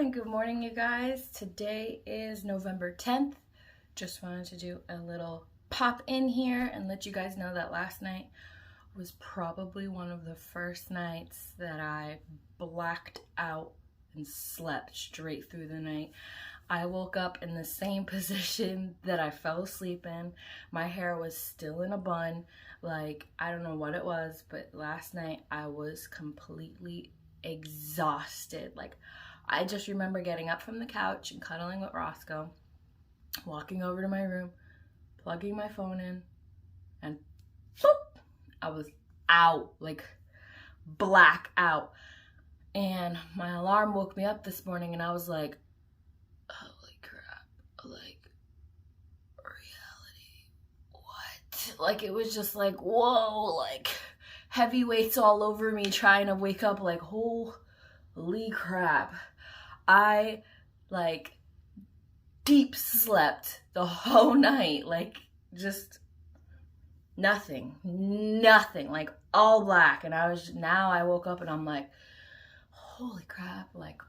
and good morning, you guys. Today is November 10th. Just wanted to do a little pop in here and let you guys know that last night was probably one of the first nights that I blacked out and slept straight through the night. I woke up in the same position that I fell asleep in. My hair was still in a bun. Like, I don't know what it was, but last night I was completely exhausted. Like, I just remember getting up from the couch and cuddling with Roscoe, walking over to my room, plugging my phone in, and boop, I was out, like black out. And my alarm woke me up this morning and I was like, holy crap, like, reality, what? Like, it was just like, whoa, like heavy weights all over me trying to wake up, like, holy crap. I like deep slept the whole night, like just nothing, like all black. And now I woke up and I'm like, holy crap, like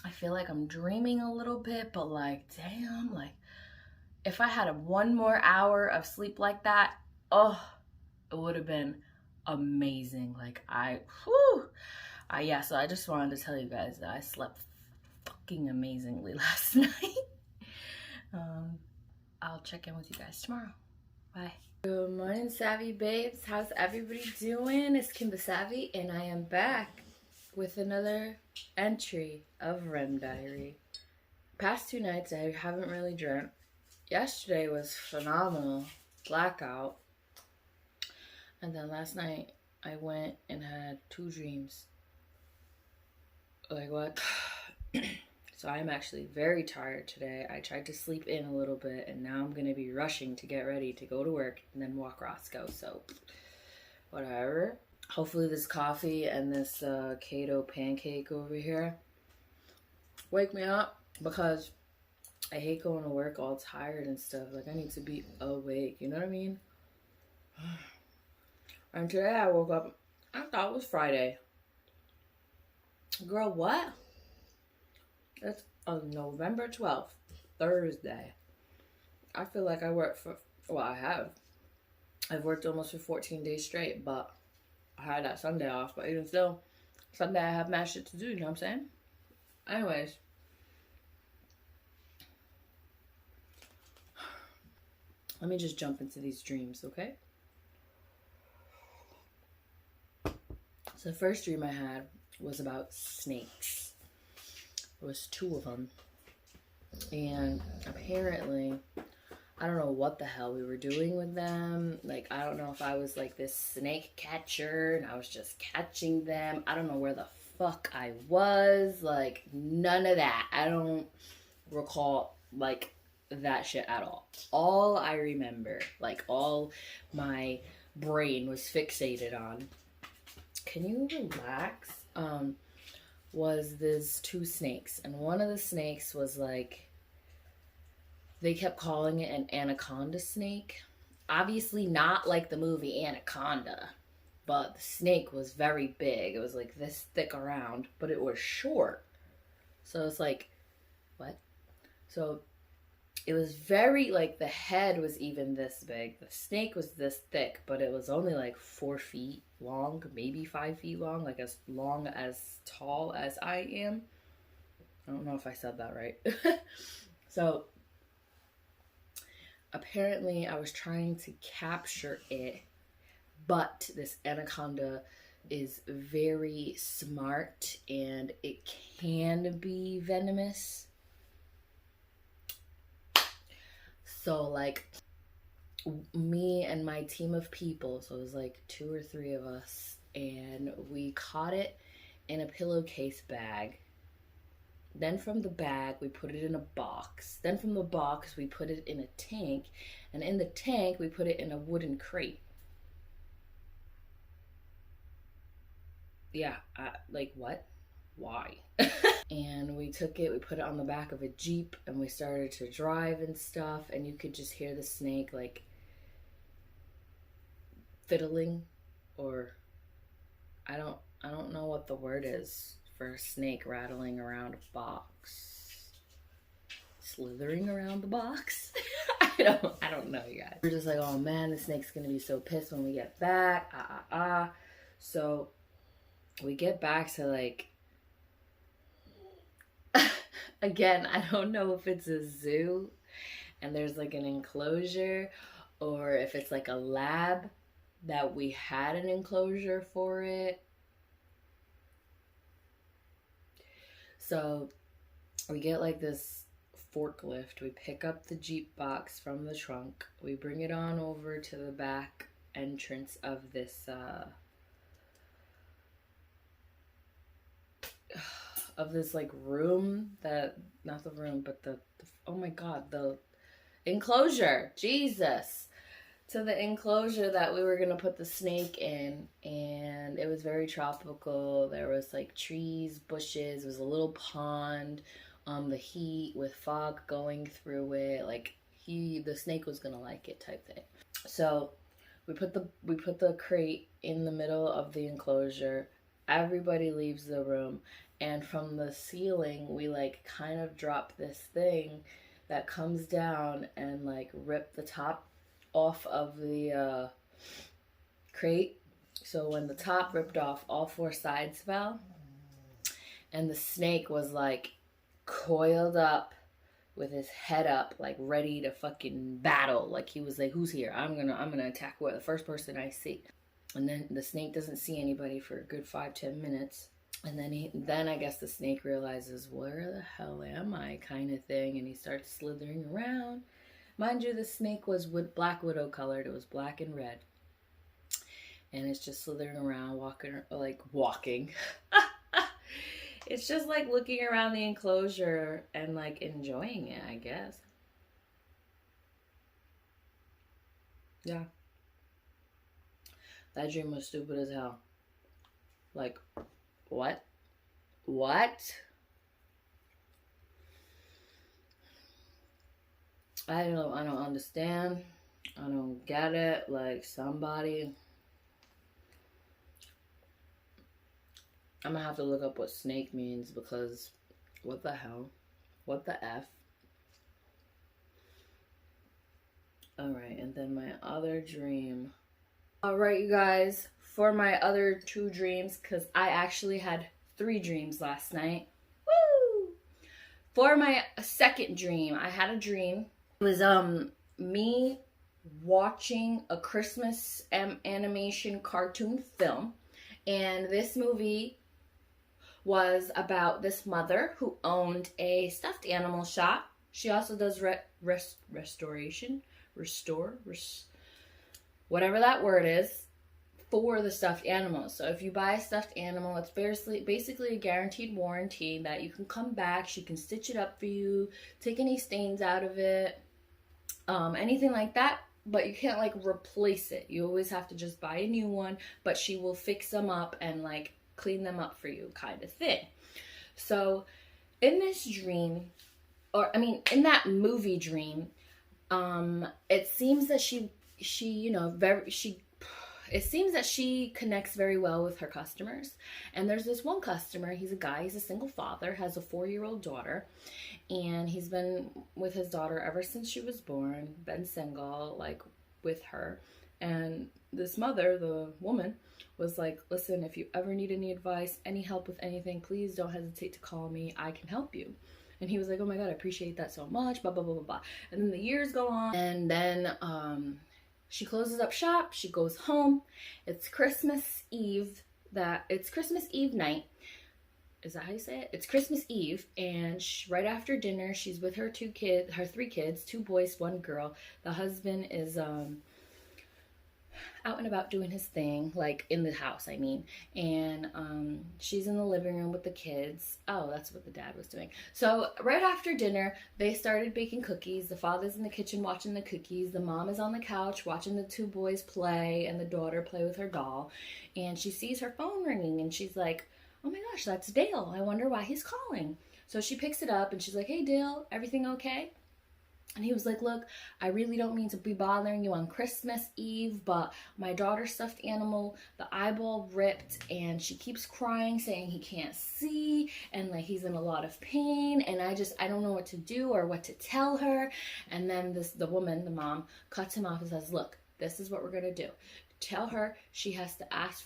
I feel like I'm dreaming a little bit, but like, damn, like if I had one more hour of sleep like that, oh, it would have been amazing. Like yeah, so I just wanted to tell you guys that I slept fucking amazingly last night. I'll check in with you guys tomorrow. Bye. Good morning, Savvy babes. How's everybody doing? It's Kimba Savvy, and I am back with another entry of REM Diary. Past 2 nights, I haven't really dreamt. Yesterday was phenomenal. Blackout. And then last night, I went and had 2 dreams. Like, what? So I'm actually very tired today. I tried to sleep in a little bit, and now I'm going to be rushing to get ready to go to work and then walk Roscoe. So, whatever. Hopefully this coffee and this ghetto pancake over here wake me up, because I hate going to work all tired and stuff. Like, I need to be awake. You know what I mean? And today I woke up, I thought it was Friday. Girl, what? It's November 12th, Thursday. I feel like I worked for, well, I have. I've worked almost for 14 days straight, but I had that Sunday off. But even still, Sunday I have mad shit to do, you know what I'm saying? Anyways. Let me just jump into these dreams, okay? So the first dream I had was about snakes. There was 2 of them, and apparently, I don't know what the hell we were doing with them. Like, I don't know if I was like this snake catcher and I was just catching them. I don't know where the fuck I was. Like, none of that. I don't recall like that shit at all. All I remember, like all my brain was fixated on, can you relax? Was these 2 snakes, and one of the snakes was like, they kept calling it an anaconda snake. Obviously not like the movie Anaconda, but the snake was very big. It was like this thick around, but it was short. So it's like, what? So it was very, like, the head was even this big. The snake was this thick, but it was only like 4 feet long, maybe 5 feet long, like as tall as I am. I don't know if I said that right. So apparently I was trying to capture it, but this anaconda is very smart and it can be venomous. So like, me and my team of people, so it was like 2 or 3 of us, and we caught it in a pillowcase bag. Then from the bag we put it in a box. Then from the box we put it in a tank, and in the tank we put it in a wooden crate. Yeah, like, what? Why? And we took it, we put it on the back of a Jeep, and we started to drive and stuff, and you could just hear the snake like fiddling, or I don't know what the word is for a snake rattling around a box. Slithering around the box. I don't know, you guys. We're just like, oh man, the snake's gonna be so pissed when we get back. So we get back to like, again, I don't know if it's a zoo and there's like an enclosure, or if it's like a lab that we had an enclosure for it. So we get like this forklift. We pick up the Jeep box from the trunk. We bring it on over to the back entrance of this like room, that, not the room, but the oh my god, the enclosure, Jesus, to the enclosure that we were gonna put the snake in. And it was very tropical. There was like trees, bushes, it was a little pond, the heat with fog going through it, like the snake was gonna like it type thing. So we put the crate in the middle of the enclosure. Everybody leaves the room, and from the ceiling we like kind of drop this thing that comes down and like rip the top off of the crate. So when the top ripped off, all four sides fell, and the snake was like coiled up with his head up, like ready to fucking battle. Like he was like, who's here? I'm gonna attack the first person I see. And then the snake doesn't see anybody for a good 5-10 minutes. And then I guess the snake realizes, where the hell am I, kind of thing. And he starts slithering around. Mind you, the snake was black widow colored. It was black and red. And it's just slithering around, walking. It's just like looking around the enclosure and like enjoying it, I guess. Yeah. That dream was stupid as hell. Like, what? I don't understand. I don't get it. Like, somebody, I'm gonna have to look up what snake means, because what the hell? What the F? Alright, and then my other dream. Alright, you guys, for my other two dreams, because I actually had 3 dreams last night. Woo! For my second dream, I had a dream. It was me watching a Christmas animation cartoon film, and this movie was about this mother who owned a stuffed animal shop. She also does restoration, whatever that word is, for the stuffed animals. So if you buy a stuffed animal, it's basically a guaranteed warranty that you can come back, she can stitch it up for you, take any stains out of it, anything like that, but you can't like replace it. You always have to just buy a new one, but she will fix them up and like clean them up for you, kind of thing. So in this dream, in that movie dream, it seems that it seems that she connects very well with her customers. And there's this one customer, he's a guy, he's a single father, has a 4-year-old daughter, and he's been with his daughter ever since she was born, been single, like, with her. And this mother, the woman, was like, listen, if you ever need any advice, any help with anything, please don't hesitate to call me, I can help you. And he was like, oh my god, I appreciate that so much, blah, blah, blah, blah, blah. And then the years go on, and then, she closes up shop, she goes home. It's Christmas Eve night. Is that how you say it? It's Christmas Eve, and right after dinner, she's with her 3 kids, 2 boys, 1 girl. The husband is out and about doing his thing, like in the house, I mean. And she's in the living room with the kids. Oh, that's what the dad was doing. So right after dinner, they started baking cookies. The father's in the kitchen watching the cookies. The mom is on the couch watching the 2 boys play and the daughter play with her doll. And she sees her phone ringing, and she's like, oh my gosh, that's Dale. I wonder why he's calling. So she picks it up and she's like, hey Dale, everything okay? And he was like, look, I really don't mean to be bothering you on Christmas Eve, but my daughter's stuffed animal, the eyeball ripped, and she keeps crying, saying he can't see, and like he's in a lot of pain, and I don't know what to do or what to tell her. And then the woman, the mom, cuts him off and says, look, this is what we're gonna do. Tell her she has to ask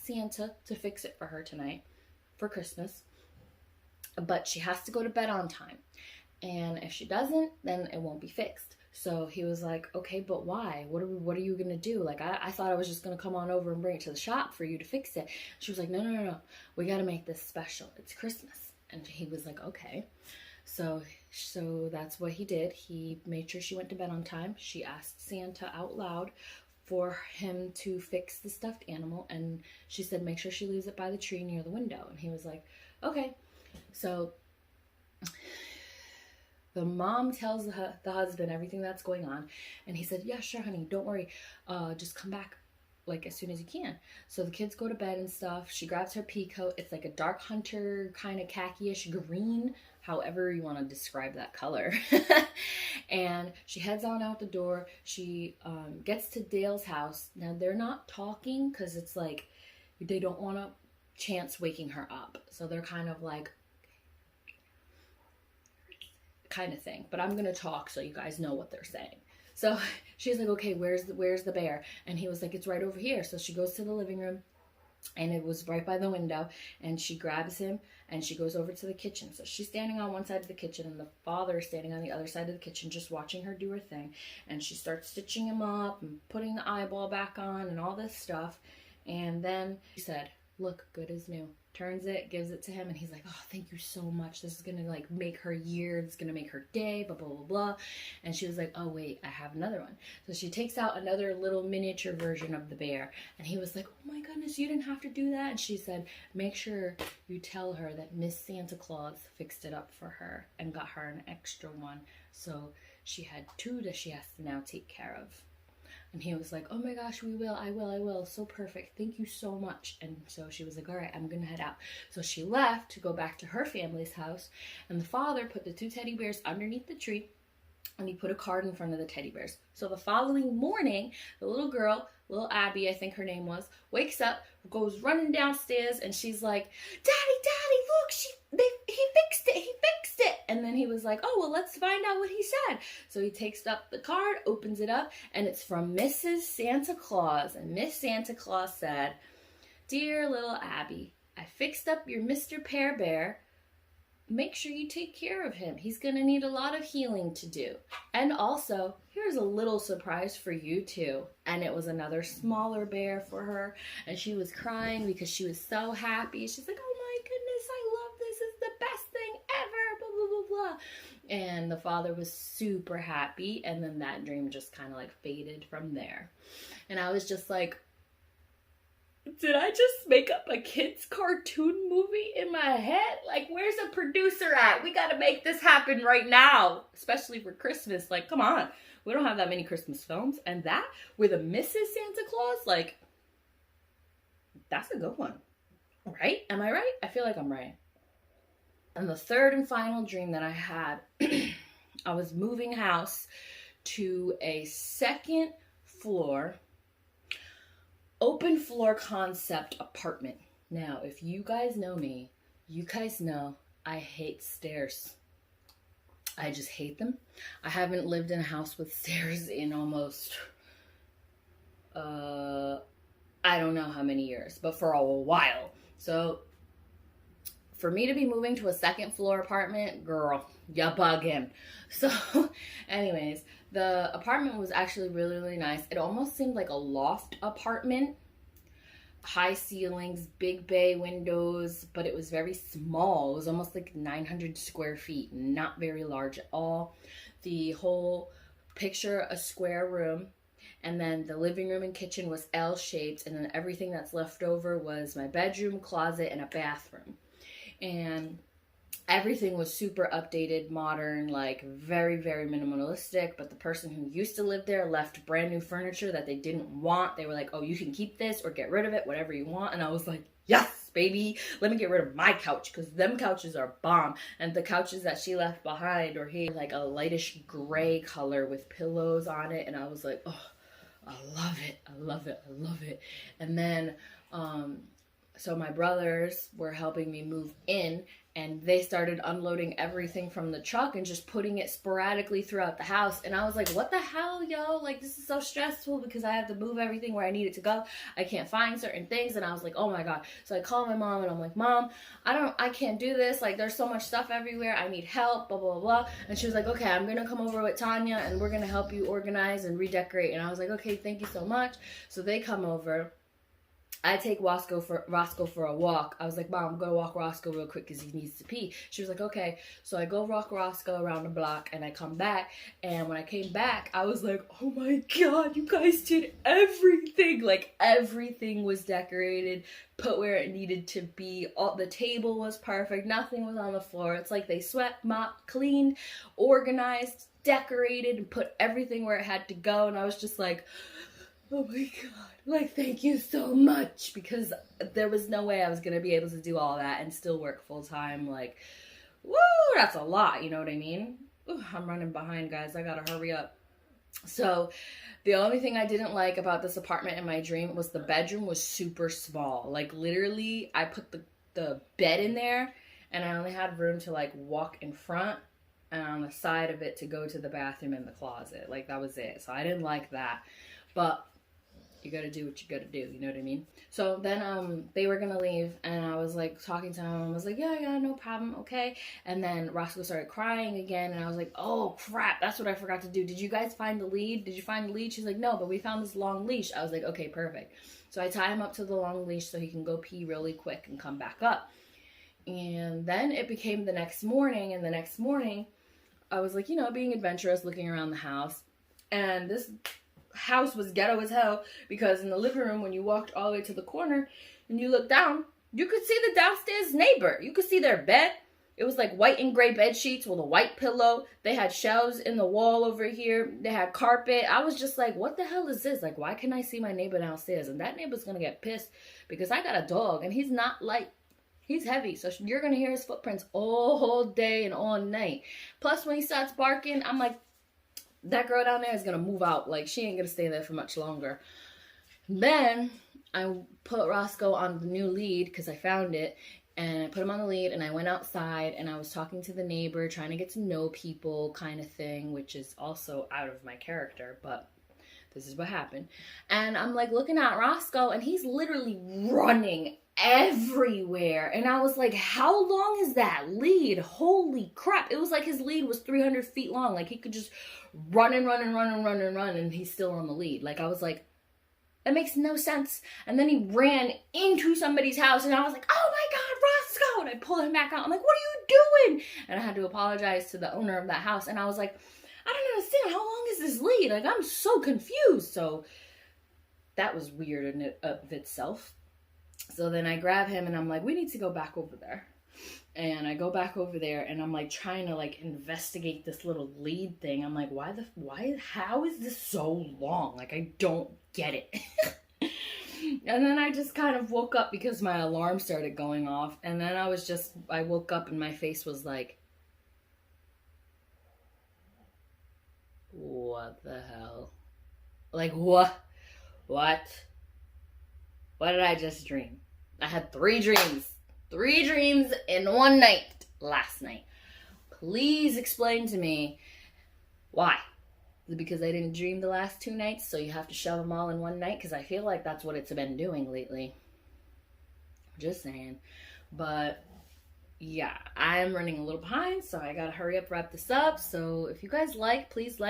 Santa to fix it for her tonight for Christmas, but she has to go to bed on time. And if she doesn't, then it won't be fixed. So he was like, okay, but why? What are you going to do? Like, I thought I was just going to come on over and bring it to the shop for you to fix it. She was like, no. We got to make this special. It's Christmas. And he was like, okay. So that's what he did. He made sure she went to bed on time. She asked Santa out loud for him to fix the stuffed animal. And she said, make sure she leaves it by the tree near the window. And he was like, okay. So the mom tells the husband everything that's going on, and he said, yeah, sure, honey, don't worry, just come back like as soon as you can. So the kids go to bed and stuff. She grabs her pea coat. It's like a dark hunter kind of khaki-ish green, however you want to describe that color. And she heads on out the door. She gets to Dale's house. Now they're not talking because it's like they don't want to chance waking her up, so they're kind of like kind of thing, but I'm gonna talk so you guys know what they're saying. So she's like, okay, where's the bear? And he was like, it's right over here. So she goes to the living room, and it was right by the window, and she grabs him and she goes over to the kitchen. So she's standing on one side of the kitchen, and the father is standing on the other side of the kitchen just watching her do her thing. And she starts stitching him up and putting the eyeball back on and all this stuff. And then she said, look, good as new. Turns it, gives it to him, and he's like, oh, thank you so much. This is gonna like make her year. It's gonna make her day, blah, blah, blah, blah. And she was like, oh, wait, I have another one. So she takes out another little miniature version of the bear, and he was like, oh my goodness, you didn't have to do that. And she said, make sure you tell her that Miss Santa Claus fixed it up for her and got her an extra one. So she had two that she has to now take care of. And he was like, oh my gosh, I will. So perfect. Thank you so much. And so she was like, all right, I'm going to head out. So she left to go back to her family's house. And the father put the two teddy bears underneath the tree, and he put a card in front of the teddy bears. So the following morning, the little girl, little Abby, I think her name was, wakes up, goes running downstairs, and she's like, Daddy, look, he fixed it. And then he was like, oh, well, let's find out what he said. So he takes up the card, opens it up, and it's from Mrs. Santa Claus. And Miss Santa Claus said, dear little Abby, I fixed up your Mr. Pear Bear. Make sure you take care of him. He's going to need a lot of healing to do. And also, here's a little surprise for you too. And it was another smaller bear for her. And she was crying because she was so happy. She's like, oh my goodness, I love this. It's the best thing ever, blah, blah, blah, blah. And the father was super happy. And then that dream just kind of like faded from there. And I was just like, did I just make up a kid's cartoon movie in my head? Like, where's the producer at? We got to make this happen right now, especially for Christmas. Like, come on. We don't have that many Christmas films. And that with a Mrs. Santa Claus, like, that's a good one. Right? Am I right? I feel like I'm right. And the third and final dream that I had, I was moving house to a second floor open floor concept apartment. Now, if you guys know me, you guys know I hate stairs. I just hate them. I haven't lived in a house with stairs in almost, I don't know how many years, but for a while. So, for me to be moving to a second floor apartment, girl, you bugging. So, anyways, the apartment was actually really, really nice. It almost seemed like a loft apartment. High ceilings, big bay windows, but it was very small. It was almost like 900 square feet, not very large at all. The whole picture, a square room, and then the living room and kitchen was L-shaped, and then everything that's left over was my bedroom, closet, and a bathroom. And everything was super updated, modern, like very, very minimalistic. But the person who used to live there left brand new furniture that they didn't want. They were like, oh, you can keep this or get rid of it, whatever you want. And I was like, yes, baby, let me get rid of my couch, because them couches are bomb. And the couches that she left behind or here, like a lightish gray color with pillows on it. And I was like, oh, I love it. I love it. I love it. And then, so my brothers were helping me move in, and they started unloading everything from the truck and just putting it sporadically throughout the house. And I was like, what the hell, yo? Like, this is so stressful because I have to move everything where I need it to go. I can't find certain things. And I was like, oh my God. So I called my mom and I'm like, Mom, I can't do this. Like, there's so much stuff everywhere. I need help, blah, blah, blah. And she was like, okay, I'm going to come over with Tanya and we're going to help you organize and redecorate. And I was like, okay, thank you so much. So they come over. I take Roscoe for a walk. I was like, Mom, I'm going to walk Roscoe real quick because he needs to pee. She was like, okay. So I go walk Roscoe around the block and I come back. And when I came back, I was like, oh my God, you guys did everything. Like, everything was decorated, put where it needed to be. The table was perfect. Nothing was on the floor. It's like they swept, mopped, cleaned, organized, decorated, and put everything where it had to go. And I was just like, oh my God, like, thank you so much, because there was no way I was going to be able to do all that and still work full time. Like, woo, that's a lot, you know what I mean? Ooh, I'm running behind, guys. I got to hurry up. So the only thing I didn't like about this apartment in my dream was the bedroom was super small. Like, literally, I put the bed in there and I only had room to, like, walk in front and on the side of it to go to the bathroom and the closet. Like, that was it. So I didn't like that. But you gotta do what you gotta do, you know what I mean? So then they were gonna leave, and I was like talking to him, and I was like, yeah, no problem, okay. And then Roscoe started crying again, and I was like, oh crap, that's what I forgot to do. Did you guys find the lead? Did you find the lead? She's like, no, but we found this long leash. I was like, okay, perfect. So I tie him up to the long leash so he can go pee really quick and come back up. And then it became the next morning, and the next morning I was like, you know, being adventurous, looking around the house, and this house was ghetto as hell, because in the living room, when you walked all the way to the corner and you looked down, you could see the downstairs neighbor. You could see their bed. It was like white and gray bed sheets with a white pillow. They had shelves in the wall over here. They had carpet. I was just like, what the hell is this? Like, why can I see my neighbor downstairs? And that neighbor's gonna get pissed because I got a dog and he's not light. He's heavy, so you're gonna hear his footprints all day and all night. Plus, when he starts barking, I'm like, that girl down there is gonna move out. Like, she ain't gonna stay there for much longer. Then I put Roscoe on the new lead because I found it, and I put him on the lead, and I went outside and I was talking to the neighbor, trying to get to know people kind of thing, which is also out of my character, but this is what happened. And I'm like looking at Roscoe, and he's literally running everywhere. And I was like, how long is that lead? Holy crap. It was like his lead was 300 feet long. Like, he could just run and run and run and run and run, and he's still on the lead. Like, I was like, that makes no sense. And then he ran into somebody's house, and I was like, oh my God, Roscoe. And I pulled him back out. I'm like, what are you doing? And I had to apologize to the owner of that house. And I was like, I don't understand. How long is this lead? Like, I'm so confused. So that was weird in of itself. So then I grab him and I'm like, we need to go back over there. And I go back over there and I'm like trying to like investigate this little lead thing. I'm like, how is this so long? Like, I don't get it. And then I just kind of woke up because my alarm started going off. And then I woke up and my face was like, what the hell? Like, what? What did I just dream? I had 3 dreams. 3 dreams in one night last night. Please explain to me why. Is it because I didn't dream the last 2 nights, so you have to shove them all in one night? Because I feel like that's what it's been doing lately. Just saying. But yeah, I'm running a little behind, so I gotta hurry up, wrap this up. So if you guys please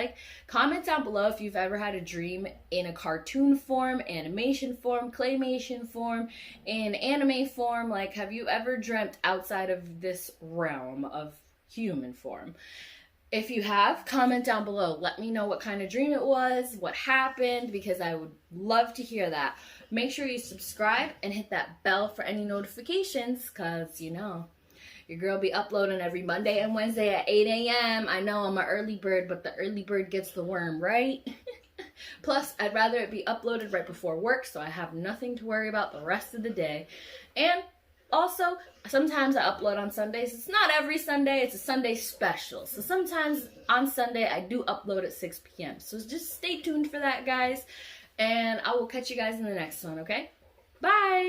comment down below if you've ever had a dream in a cartoon form, animation form, claymation form, in anime form. Like, have you ever dreamt outside of this realm of human form? If you have, comment down below. Let me know what kind of dream it was, what happened, because I would love to hear that. Make sure you subscribe and hit that bell for any notifications, because, you know, your girl be uploading every Monday and Wednesday at 8 a.m. I know I'm an early bird, but the early bird gets the worm, right? Plus, I'd rather it be uploaded right before work so I have nothing to worry about the rest of the day. And also, sometimes I upload on Sundays. It's not every Sunday, it's a Sunday special. So sometimes on Sunday I do upload at 6 p.m. So just stay tuned for that, guys. And I will catch you guys in the next one, okay? Bye!